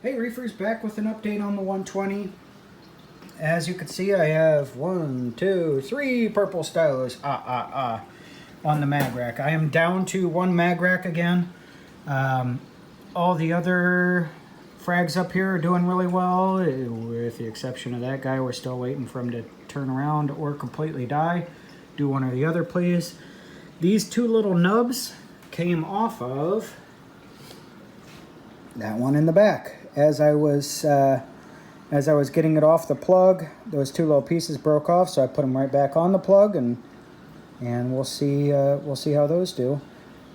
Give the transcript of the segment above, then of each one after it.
Hey Reefers, back with an update on the 120. As you can see, I have 1, 2, 3 purple stylos on the mag rack. I am down to one mag rack again. All the other frags up here are doing really well, with the exception of that guy. We're still waiting for him to turn around or completely die. Do one or the other, please. These two little nubs came off of that one in the back. As I was getting it off the plug, those two little pieces broke off, so I put them right back on the plug, and we'll see how those do.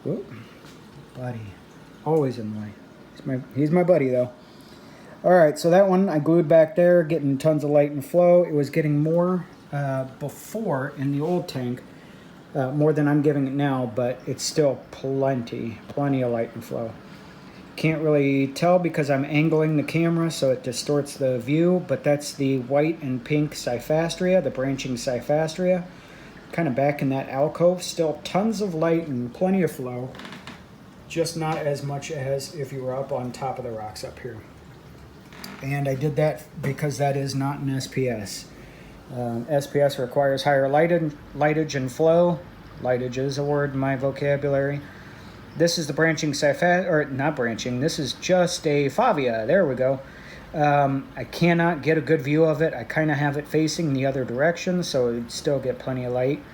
Ooh, buddy, always in the way. He's my buddy though. All right, so that one I glued back there, getting tons of light and flow. It was getting more before in the old tank, more than I'm giving it now, but it's still plenty of light and flow. Can't really tell because I'm angling the camera so it distorts the view, but that's the white and pink cyphastria, the branching cyphastria. Kind of back in that alcove. Still tons of light and plenty of flow, just not as much as if you were up on top of the rocks up here. And I did that because that is not an SPS. SPS requires higher lightage and flow. Lightage is a word in my vocabulary. This is the branching or not branching, this is just a Favia. There we go. I cannot get a good view of it. I kind of have it facing the other direction, so it would still get plenty of light.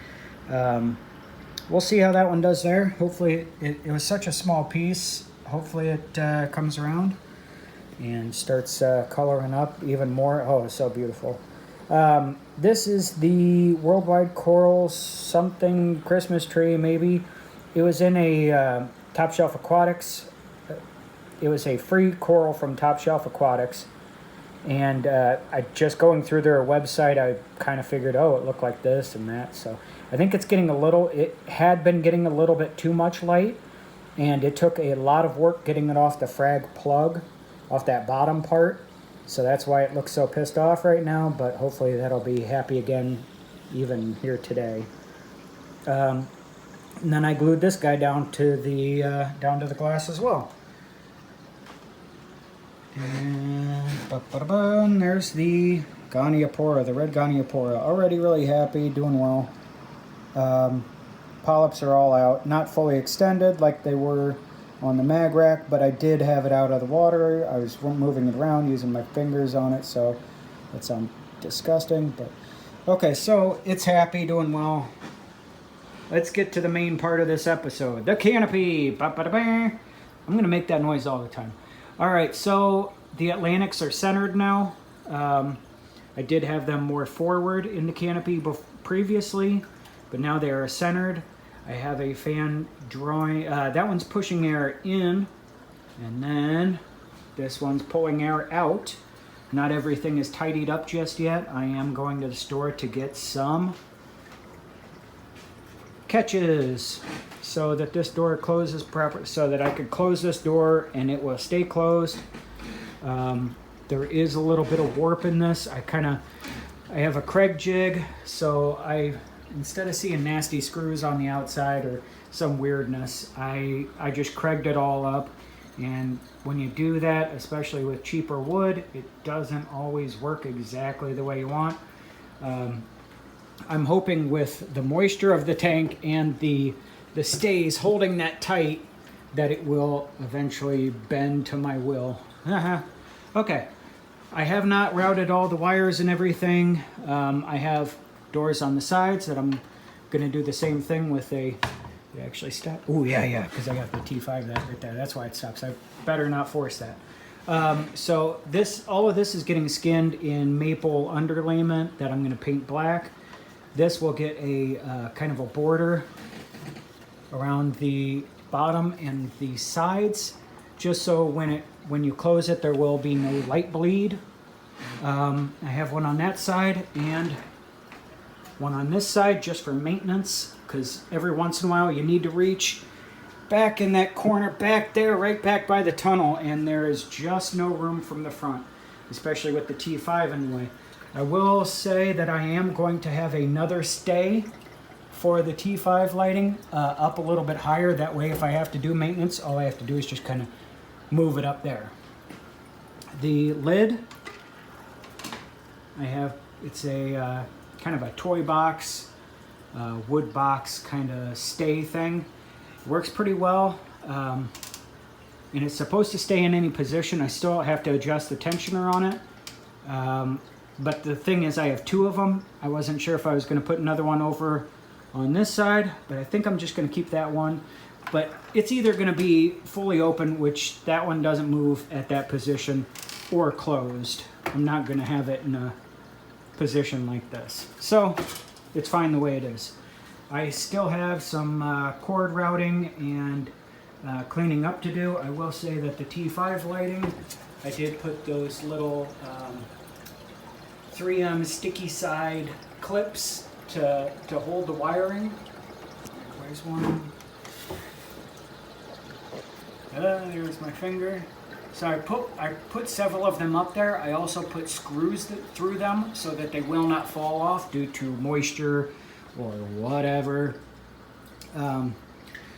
We'll see how that one does there. Hopefully, it was such a small piece. Hopefully it comes around and starts coloring up even more. Oh, it's so beautiful. This is the Worldwide Coral something Christmas tree, maybe. It was in a Top Shelf Aquatics. It was a free coral from Top Shelf Aquatics. And I just going through their website, I kind of figured, oh, it looked like this and that. So I think it's getting it had been getting a little bit too much light. And it took a lot of work getting it off the frag plug, off that bottom part. So that's why it looks so pissed off right now. But hopefully that'll be happy again, even here today. And then I glued this guy down to the glass as well. And there's the Goniopora, the red Goniopora. Already really happy, doing well. Polyps are all out, not fully extended like they were on the mag rack, but I did have it out of the water. I was moving it around, using my fingers on it, so that sounds disgusting. But okay, so it's happy, doing well. Let's get to the main part of this episode. The Canopy. I'm going to make that noise all the time. All right, so the Atlantics are centered now. I did have them more forward in the Canopy previously, but now they are centered. I have a fan drawing. That one's pushing air in, and then this one's pulling air out. Not everything is tidied up just yet. I am going to the store to get some catches so that this door closes properly, so that I could close this door and it will stay closed. There is a little bit of warp in this. I have a Craig jig, so instead of seeing nasty screws on the outside or some weirdness, I just Craiged it all up. And when you do that, especially with cheaper wood, it doesn't always work exactly the way you want. I'm hoping with the moisture of the tank and the stays holding that tight that it will eventually bend to my will. Okay, I have not routed all the wires and everything. I have doors on the sides that I'm going to do the same thing with a... You actually stop? Oh, yeah, because I got the T5 that right there. That's why it stops. I better not force that. So all of this is getting skinned in maple underlayment that I'm going to paint black. This will get a kind of a border around the bottom and the sides, just so when you close it, there will be no light bleed. I have one on that side and one on this side just for maintenance, because every once in a while you need to reach back in that corner back there, right back by the tunnel, and there is just no room from the front, especially with the T5 anyway. I will say that I am going to have another stay for the T5 lighting up a little bit higher. That way if I have to do maintenance, all I have to do is just kind of move it up there. The lid, it's a kind of a toy box, wood box kind of stay thing. It works pretty well, and it's supposed to stay in any position. I still have to adjust the tensioner on it, but the thing is I have 2 of them. I wasn't sure if I was going to put another one over on this side, but I think I'm just going to keep that one. But it's either going to be fully open, which that one doesn't move at that position, or closed. I'm not going to have it in a position like this. So it's fine the way it is. I still have some cord routing and cleaning up to do. I will say that the T5 lighting, I did put those little 3M sticky side clips to hold the wiring. There's one. There's my finger. So I put several of them up there. I also put screws through them so that they will not fall off due to moisture or whatever.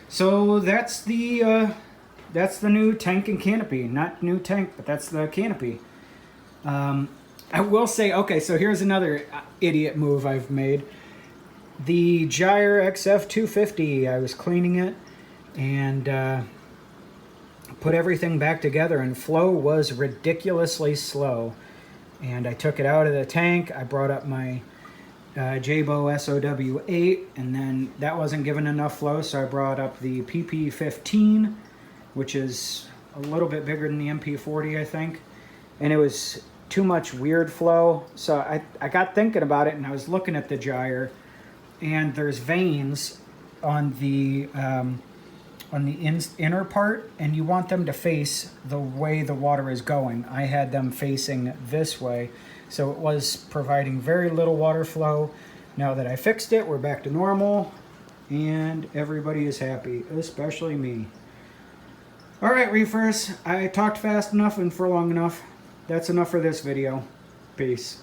So that's the new tank and canopy. Not new tank, but that's the canopy. I will say, okay, so here's another idiot move I've made. The Gyre XF250, I was cleaning it and put everything back together, and flow was ridiculously slow. And I took it out of the tank. I brought up my Jabo SOW8, and then that wasn't giving enough flow, so I brought up the PP15, which is a little bit bigger than the MP40, I think. And it was too much weird flow, so I got thinking about it, and I was looking at the Gyre, and there's veins on the inner part, and you want them to face the way the water is going. I had them facing this way, so it was providing very little water flow. Now that I fixed it, we're back to normal, and everybody is happy, especially me. All right, reefers, I talked fast enough and for long enough. That's enough for this video. Peace.